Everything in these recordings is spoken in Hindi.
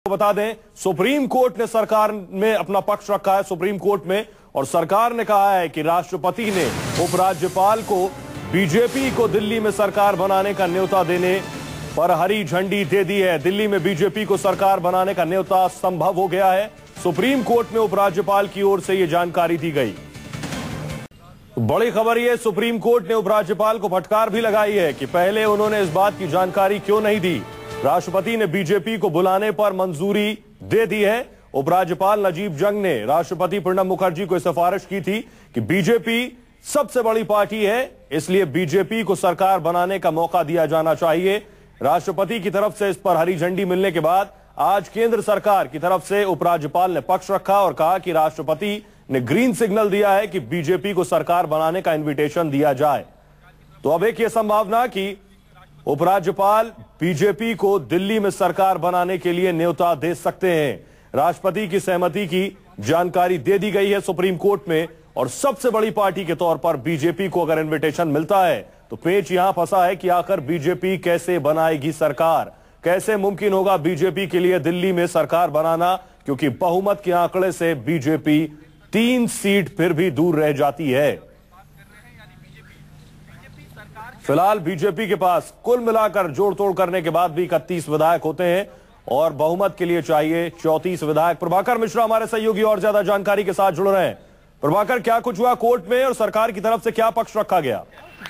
बता दें, सुप्रीम कोर्ट ने सरकार में अपना पक्ष रखा है सुप्रीम कोर्ट में, और सरकार ने कहा है कि राष्ट्रपति ने उपराज्यपाल को बीजेपी को दिल्ली में सरकार बनाने का न्योता देने पर हरी झंडी दे दी है। दिल्ली में बीजेपी को सरकार बनाने का न्योता संभव हो गया है। सुप्रीम कोर्ट में उपराज्यपाल की ओर से यह जानकारी दी गई। बड़ी खबर यह, सुप्रीम कोर्ट ने उपराज्यपाल को फटकार भी लगाई है कि पहले उन्होंने इस बात की जानकारी क्यों नहीं दी। राष्ट्रपति ने बीजेपी को बुलाने पर मंजूरी दे दी है। उपराज्यपाल नजीब जंग ने राष्ट्रपति प्रणब मुखर्जी को सिफारिश की थी कि बीजेपी सबसे बड़ी पार्टी है, इसलिए बीजेपी को सरकार बनाने का मौका दिया जाना चाहिए। राष्ट्रपति की तरफ से इस पर हरी झंडी मिलने के बाद आज केंद्र सरकार की तरफ से उपराज्यपाल ने पक्ष रखा और कहा कि राष्ट्रपति ने ग्रीन सिग्नल दिया है कि बीजेपी को सरकार बनाने का इन्विटेशन दिया जाए। तो अब एक ये संभावना कि उपराज्यपाल बीजेपी को दिल्ली में सरकार बनाने के लिए न्योता दे सकते हैं। राष्ट्रपति की सहमति की जानकारी दे दी गई है सुप्रीम कोर्ट में, और सबसे बड़ी पार्टी के तौर पर बीजेपी को अगर इन्विटेशन मिलता है तो पेच यहां फंसा है कि आखिर बीजेपी कैसे बनाएगी सरकार, कैसे मुमकिन होगा बीजेपी के लिए दिल्ली में सरकार बनाना, क्योंकि बहुमत के आंकड़े से बीजेपी 3 सीट फिर भी दूर रह जाती है। फिलहाल बीजेपी के पास कुल मिलाकर जोड़ तोड़ करने के बाद भी 31 विधायक होते हैं और बहुमत के लिए चाहिए 34 विधायक। प्रभाकर मिश्रा हमारे सहयोगी और ज्यादा जानकारी के साथ जुड़ रहे हैं। प्रभाकर, क्या कुछ हुआ कोर्ट में और सरकार की तरफ से क्या पक्ष रखा गया?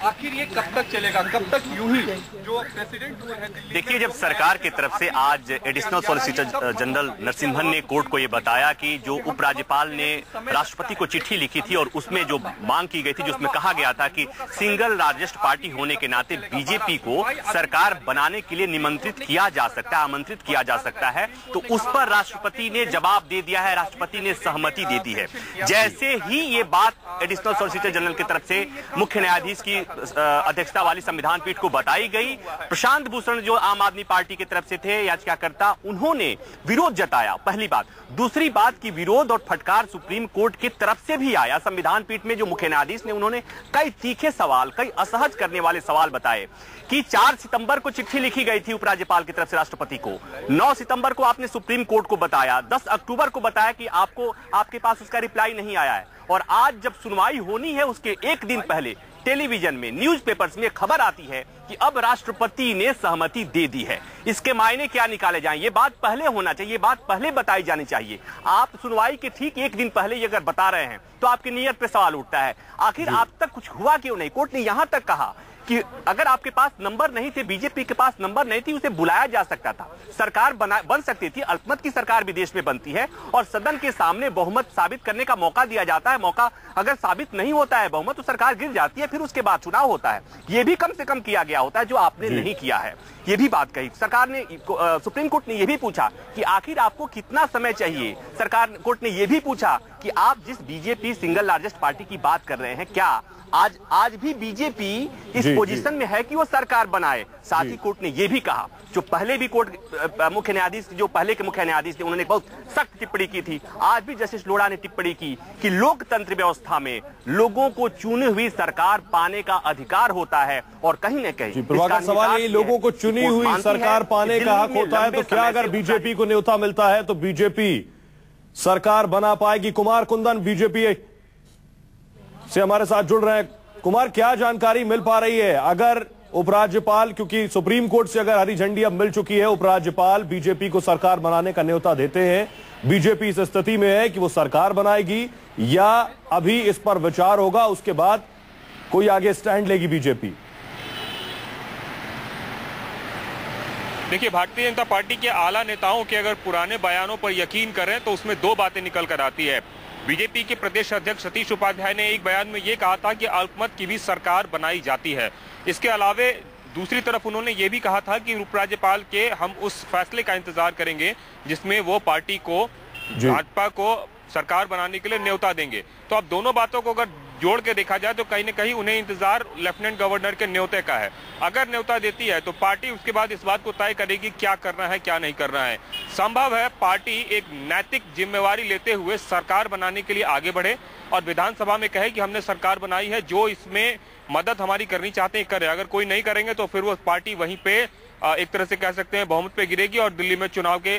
आखिर ये कब तक चलेगा, कब तक यूं ही जो प्रेसिडेंट हुए हैं? देखिए, जब सरकार की तरफ से आज एडिशनल सॉलिसिटर जनरल नरसिम्हन ने कोर्ट को ये बताया कि जो उपराज्यपाल ने राष्ट्रपति को चिट्ठी लिखी थी और उसमें जो मांग की गई थी, जिसमें कहा गया था कि सिंगल लार्जेस्ट पार्टी होने के नाते बीजेपी को सरकार बनाने के लिए निमंत्रित किया जा सकता है, आमंत्रित किया जा सकता है, तो उस पर राष्ट्रपति ने जवाब दे दिया है, राष्ट्रपति ने सहमति दे दी है। जैसे ही ये बात एडिशनल सॉलिसिटर जनरल की तरफ से मुख्य न्यायाधीश की अध्यक्षता वाली संविधान पीठ को बताई गई, प्रशांत भूषण जो आम आदमी पार्टी की तरफ से थे याचिकाकर्ता, उन्होंने विरोध जताया। पहली बात। दूसरी बात की विरोध और फटकार सुप्रीम कोर्ट की तरफ से भी आया। संविधान पीठ में जो मुख्य न्यायाधीश ने, उन्होंने कई तीखे सवाल, कई असहज करने वाले सवाल बताए कि 4 सितंबर को चिट्ठी लिखी गई थी उपराज्यपाल की तरफ से राष्ट्रपति को, 9 सितंबर को आपने सुप्रीम कोर्ट को बताया, 10 अक्टूबर को बताया कि आपके पास उसका रिप्लाई नहीं आया है, और आज जब सुनवाई होनी है उसके एक दिन पहले टेलीविजन में, न्यूज़पेपर्स में खबर आती है कि अब राष्ट्रपति ने सहमति दे दी है। इसके मायने क्या निकाले जाएं? ये बात पहले होना चाहिए, ये बात पहले बताई जानी चाहिए। आप सुनवाई के ठीक एक दिन पहले ये अगर बता रहे हैं तो आपकी नीयत पे सवाल उठता है। आखिर आप तक कुछ हुआ क्यों नहीं? कोर्ट ने यहां तक कहा कि अगर आपके पास नंबर नहीं थे, बीजेपी के पास नंबर नहीं थी, उसे बुलाया जा सकता था, सरकार बन सकती थी। अल्पमत की सरकार भी देश में बनती है और सदन के सामने बहुमत साबित करने का मौका दिया जाता है। मौका अगर साबित नहीं होता है बहुमत, तो सरकार गिर जाती है, फिर उसके बाद चुनाव होता है। यह भी कम से कम किया गया होता है, जो आपने नहीं किया है। ये भी बात कही सरकार ने। सुप्रीम कोर्ट ने यह भी पूछा कि आखिर आपको कितना समय चाहिए। सरकार कोर्ट ने यह भी पूछा कि आप जिस बीजेपी सिंगल लार्जेस्ट पार्टी की बात कर रहे हैं, क्या आज भी बीजेपी इस पोजीशन में है कि वो सरकार बनाए? साथ ही कोर्ट ने यह भी कहा, जो पहले भी कोर्ट मुख्य न्यायाधीश, जो पहले के मुख्य न्यायाधीश थे, उन्होंने बहुत सख्त टिप्पणी की थी। आज भी जस्टिस लोढ़ा ने टिप्पणी की कि लोकतंत्र व्यवस्था में लोगों को चुनी हुई सरकार पाने का अधिकार होता है, और कहीं न कहीं सवाल ये, लोगों को चुनी हुई सरकार पाने का हक होता है, तो क्या अगर बीजेपी को न्योता मिलता है तो बीजेपी सरकार बना पाएगी? कुमार कुंदन बीजेपी से हमारे साथ जुड़ रहे हैं। कुमार, क्या जानकारी मिल पा रही है? अगर उपराज्यपाल, क्योंकि सुप्रीम कोर्ट से अगर हरी झंडी अब मिल चुकी है, उपराज्यपाल बीजेपी को सरकार बनाने का न्योता देते हैं, बीजेपी इस स्थिति में है कि वो सरकार बनाएगी या अभी इस पर विचार होगा, उसके बाद कोई आगे स्टैंड लेगी बीजेपी? देखिए, भारतीय जनता पार्टी के आला नेताओं के अगर पुराने बयानों पर यकीन करें तो उसमें 2 बातें निकल कर आती है। बीजेपी के प्रदेश अध्यक्ष सतीश उपाध्याय ने एक बयान में यह कहा था कि अल्पमत की भी सरकार बनाई जाती है। इसके अलावे दूसरी तरफ उन्होंने ये भी कहा था कि उपराज्यपाल के हम उस फैसले का इंतजार करेंगे जिसमें वो पार्टी को, भाजपा को सरकार बनाने के लिए न्योता देंगे। तो अब दोनों बातों को अगर जोड़ के देखा जाए तो कहीं न कहीं उन्हें इंतजार लेफ्टिनेंट गवर्नर के न्योते का है। अगर न्योता देती है तो पार्टी उसके बाद इस बात को तय करेगी क्या करना है, क्या नहीं करना है। संभव है पार्टी एक नैतिक जिम्मेवारी लेते हुए सरकार बनाने के लिए आगे बढ़े और विधानसभा में कहे कि हमने सरकार बनाई है, जो इसमें मदद हमारी करनी चाहते हैं करें। अगर कोई नहीं करेंगे तो फिर वो पार्टी वहीं पे एक तरह से कह सकते हैं बहुमत पे गिरेगी और दिल्ली में चुनाव के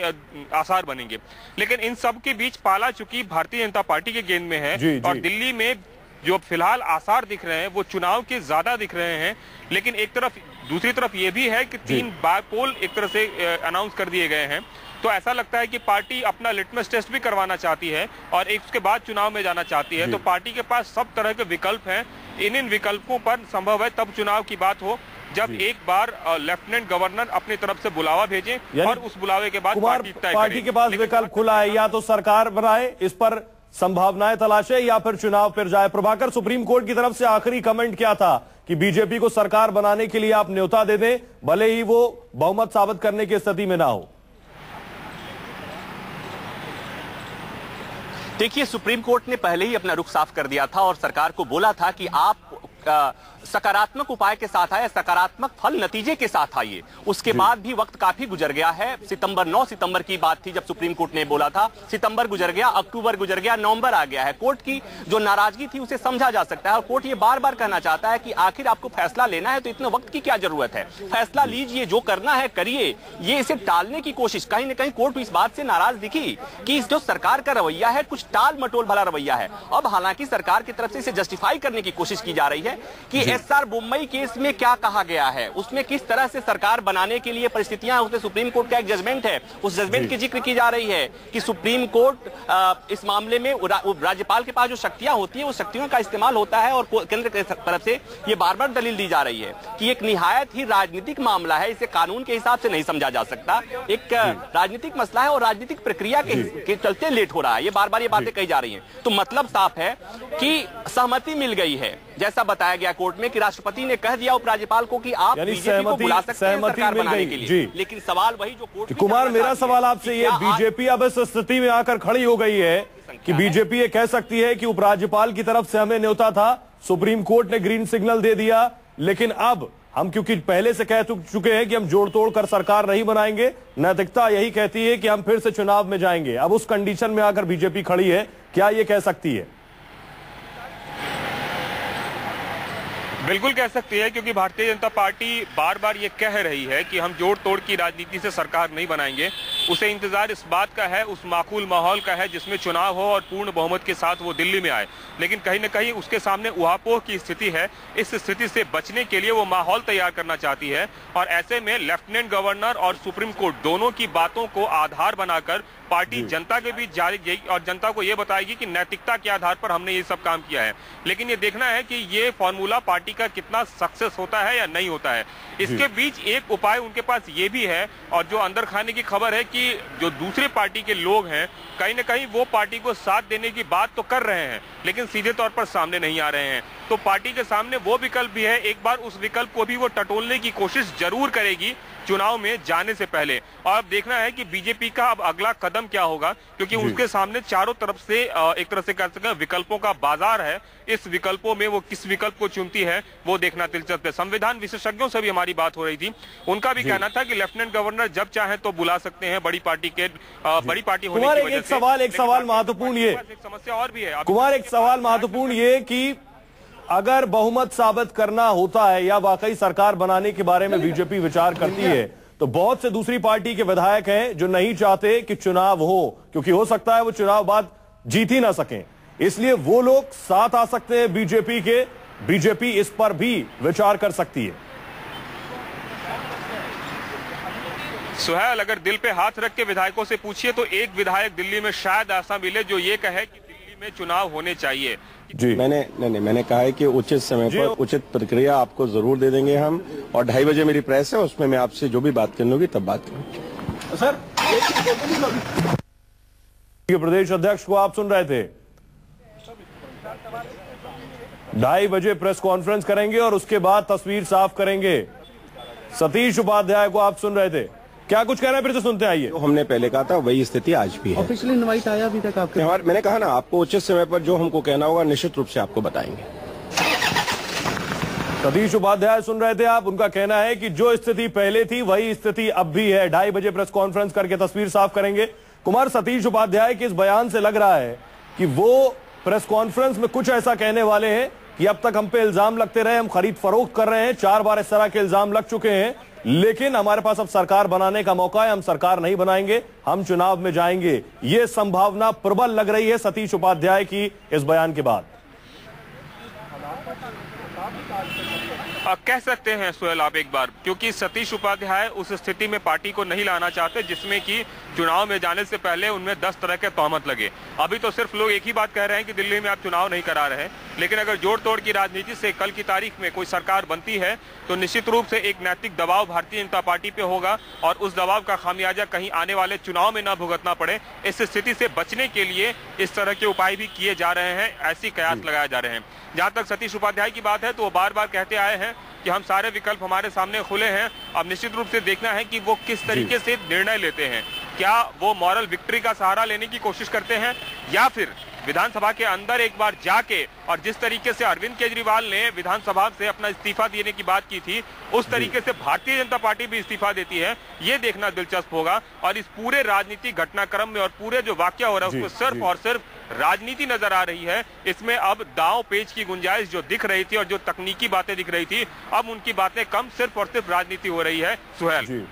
आसार बनेंगे। लेकिन इन सब के बीच पाला चूंकि भारतीय जनता पार्टी के गेंद में है और दिल्ली में जो फिलहाल आसार दिख रहे हैं वो चुनाव के ज्यादा दिख रहे हैं। लेकिन एक तरफ दूसरी तरफ ये भी है कि 3 बायपोल एक तरह से अनाउंस कर दिए गए हैं, तो ऐसा लगता है कि पार्टी अपना लिटमस टेस्ट भी करवाना चाहती है और उसके बाद चुनाव में जाना चाहती है। तो पार्टी के पास सब तरह के विकल्प हैं। इन विकल्पों पर संभव है तब चुनाव की बात हो जब एक बार लेफ्टिनेंट गवर्नर अपनी तरफ से बुलावा भेजें और उस बुलावे के बाद पार्टी के पास विकल्प खुला है, या तो सरकार बनाए, इस पर संभावनाएं तलाशे, या फिर चुनाव पर जाए। प्रभाकर, सुप्रीम कोर्ट की तरफ से आखिरी कमेंट क्या था कि बीजेपी को सरकार बनाने के लिए आप न्योता दे दें, भले ही वो बहुमत साबित करने की स्थिति में ना हो? देखिए, सुप्रीम कोर्ट ने पहले ही अपना रुख साफ कर दिया था और सरकार को बोला था कि आप सकारात्मक उपाय के साथ आए, सकारात्मक फल नतीजे के साथ आइए। उसके बाद भी वक्त काफी गुजर गया है। 9 सितंबर की बात थी जब सुप्रीम कोर्ट ने बोला था। सितंबर गुजर गया, अक्टूबर गुजर गया, नवंबर आ गया है। कोर्ट की जो नाराजगी थी उसे समझा जा सकता है और कोर्ट ये बार बार कहना चाहता है कि आखिर आपको फैसला लेना है तो इतने वक्त की क्या जरूरत है, फैसला लीजिए, जो करना है करिए। ये इसे टालने की कोशिश, कहीं ना कहीं कोर्ट इस बात से नाराज दिखी कि जो सरकार का रवैया है कुछ टाल मटोल भला रवैया है। अब हालांकि सरकार की तरफ से इसे जस्टिफाई करने की कोशिश की जा रही है कि एसआर बोम्मई केस में क्या कहा गया है, उसमें किस तरह से सरकार बनाने के लिए परिस्थितियां, उसमें सुप्रीम कोर्ट का एक जजमेंट है, उस जजमेंट की जिक्र की जा रही है कि सुप्रीम कोर्ट इस मामले में राज्यपाल के पास जो शक्तियां होती है उस शक्तियों का इस्तेमाल होता है और केंद्र की तरफ से ये बार बार दलील दी जा रही है कि एक निहायत ही राजनीतिक मामला है, इसे कानून के हिसाब से नहीं समझा जा सकता। एक राजनीतिक मसला है और राजनीतिक प्रक्रिया के चलते लेट हो रहा है। ये बार बार ये बातें कही जा रही हैं। तो मतलब साफ है कि सहमति मिल गई है, जैसा बताया गया कोर्ट में कि राष्ट्रपति ने कह दिया उपराज्यपाल को कि आप बीजेपी को बुला सकते हैं सरकार बनाने के लिए। लेकिन सवाल वही जो कोर्ट, कुमार, मेरा सवाल आपसे ये, बीजेपी अब इस स्थिति में आकर खड़ी हो गई है कि बीजेपी ये कह सकती है कि उपराज्यपाल की तरफ से हमें न्योता था, सुप्रीम कोर्ट ने ग्रीन सिग्नल दे दिया, लेकिन अब हम क्योंकि पहले से कह चुके हैं कि हम जोड़ तोड़ कर सरकार नहीं बनाएंगे, नैतिकता यही कहती है कि हम फिर से चुनाव में जाएंगे। अब उस कंडीशन में आकर बीजेपी खड़ी है, क्या ये कह सकती है? बिल्कुल कह सकती है, क्योंकि भारतीय जनता पार्टी बार बार ये कह रही है कि हम जोड़ तोड़ की राजनीति से सरकार नहीं बनाएंगे। उसे इंतजार इस बात का है, उस माकूल माहौल का है जिसमें चुनाव हो और पूर्ण बहुमत के साथ वो दिल्ली में आए। लेकिन कहीं न कहीं उसके सामने उहापोह की स्थिति है। इस स्थिति से बचने के लिए वो माहौल तैयार करना चाहती है और ऐसे में लेफ्टिनेंट गवर्नर और सुप्रीम कोर्ट दोनों की बातों को आधार बनाकर पार्टी जनता के बीच जाएगी और जनता को यह बताएगी कि नैतिकता के आधार पर हमने ये सब काम किया है। लेकिन ये देखना है कि ये फॉर्मूला पार्टी का कितना सक्सेस होता है या नहीं होता है। इसके बीच एक उपाय उनके पास ये भी है, और जो अंदर खाने की खबर है कि जो दूसरे पार्टी के लोग हैं कहीं न कहीं वो पार्टी को साथ देने की बात तो कर रहे हैं लेकिन सीधे तौर पर सामने नहीं आ रहे हैं। तो पार्टी के सामने वो विकल्प भी है, एक बार उस विकल्प को भी वो टटोलने की कोशिश जरूर करेगी चुनाव में जाने से पहले। और अब देखना है कि बीजेपी का अब अगला कदम क्या होगा, क्योंकि उसके सामने चारों तरफ से एक तरह से कह सकते हैं विकल्पों का बाजार है। इस विकल्पों में वो किस विकल्प को चुनती है वो देखना दिलचस्प है। संविधान विशेषज्ञों से भी हमारी बात हो रही थी, उनका भी कहना था कि लेफ्टिनेंट गवर्नर जब चाहे तो बुला सकते हैं, बड़ी पार्टी होने की वजह से। एक सवाल महत्वपूर्ण ये, समस्या और भी है कुमार, एक सवाल महत्वपूर्ण ये कि अगर बहुमत साबित करना होता है या वाकई सरकार बनाने के बारे में बीजेपी विचार करती है, तो बहुत से दूसरी पार्टी के विधायक हैं जो नहीं चाहते कि चुनाव हो, क्योंकि हो सकता है वो चुनाव बाद जीत ही ना सकें। इसलिए वो लोग साथ आ सकते हैं बीजेपी के, बीजेपी इस पर भी विचार कर सकती है। सुहेल, अगर दिल पे हाथ रख के विधायकों से पूछिए तो एक विधायक दिल्ली में शायद ऐसा मिले जो ये कहे कि दिल्ली में चुनाव होने चाहिए। जी मैंने कहा है कि उचित समय पर उचित प्रक्रिया आपको जरूर दे देंगे हम, और 2:30 बजे मेरी प्रेस है, उसमें मैं आपसे जो भी बात करनी होगी तब बात करूंगी। सर, प्रदेश अध्यक्ष को आप सुन रहे थे, 2:30 बजे प्रेस कॉन्फ्रेंस करेंगे और उसके बाद तस्वीर साफ करेंगे। सतीश उपाध्याय को आप सुन रहे थे, क्या कुछ कह रहे हैं, फिर से सुनते आइए। जो हमने पहले कहा था वही स्थिति आज भी है। ऑफिशियल इनवाइट आया अभी तक आपके? मैंने कहा ना, आपको उचित समय पर जो हमको कहना होगा निश्चित रूप से आपको बताएंगे। सतीश उपाध्याय सुन रहे थे आप, उनका कहना है कि जो स्थिति पहले थी वही स्थिति अब भी है। 2:30 बजे प्रेस कॉन्फ्रेंस करके तस्वीर साफ करेंगे। कुमार, सतीश उपाध्याय के इस बयान से लग रहा है कि वो प्रेस कॉन्फ्रेंस में कुछ ऐसा कहने वाले हैं कि अब तक हम पे इल्जाम लगते रहे, हम खरीद फरोख्त कर रहे हैं, 4 बार इस तरह के इल्जाम लग चुके हैं, लेकिन हमारे पास अब सरकार बनाने का मौका है, हम सरकार नहीं बनाएंगे, हम चुनाव में जाएंगे। यह संभावना प्रबल लग रही है सतीश उपाध्याय की इस बयान के बाद। कह सकते हैं सुहेल आप एक बार, क्योंकि सतीश उपाध्याय उस स्थिति में पार्टी को नहीं लाना चाहते जिसमें कि चुनाव में जाने से पहले उनमें 10 तरह के तोहमत लगे। अभी तो सिर्फ लोग एक ही बात कह रहे हैं कि दिल्ली में आप चुनाव नहीं करा रहे हैं, लेकिन अगर जोड़ तोड़ की राजनीति से कल की तारीख में कोई सरकार बनती है तो निश्चित रूप से एक नैतिक दबाव भारतीय जनता पार्टी पे होगा और उस दबाव का खामियाजा कहीं आने वाले चुनाव में न भुगतना पड़े, इस स्थिति से बचने के लिए इस तरह के उपाय भी किए जा रहे हैं, ऐसी कयास लगाए जा रहे हैं। जहां तक सतीश उपाध्याय की बात है तो वो बार बार कहते आए हैं कि हम सारे विकल्प हमारे सामने खुले हैं। अब निश्चित रूप से देखना है कि वो किस तरीके से निर्णय लेते हैं। क्या वो मॉरल विक्ट्री का सहारा लेने की कोशिश करते हैं या फिर विधानसभा के अंदर एक बार जाके, और जिस तरीके से अरविंद केजरीवाल ने विधानसभा से अपना इस्तीफा देने की बात की थी उस तरीके से भारतीय जनता पार्टी भी इस्तीफा देती है, ये देखना दिलचस्प होगा। और इस पूरे राजनीतिक घटनाक्रम में और पूरे जो वाकया हो रहा है उसमें सिर्फ और सिर्फ राजनीति नजर आ रही है। इसमें अब दांव पेच की गुंजाइश जो दिख रही थी और जो तकनीकी बातें दिख रही थी, अब उनकी बातें कम, सिर्फ और सिर्फ राजनीति हो रही है। सुहेल।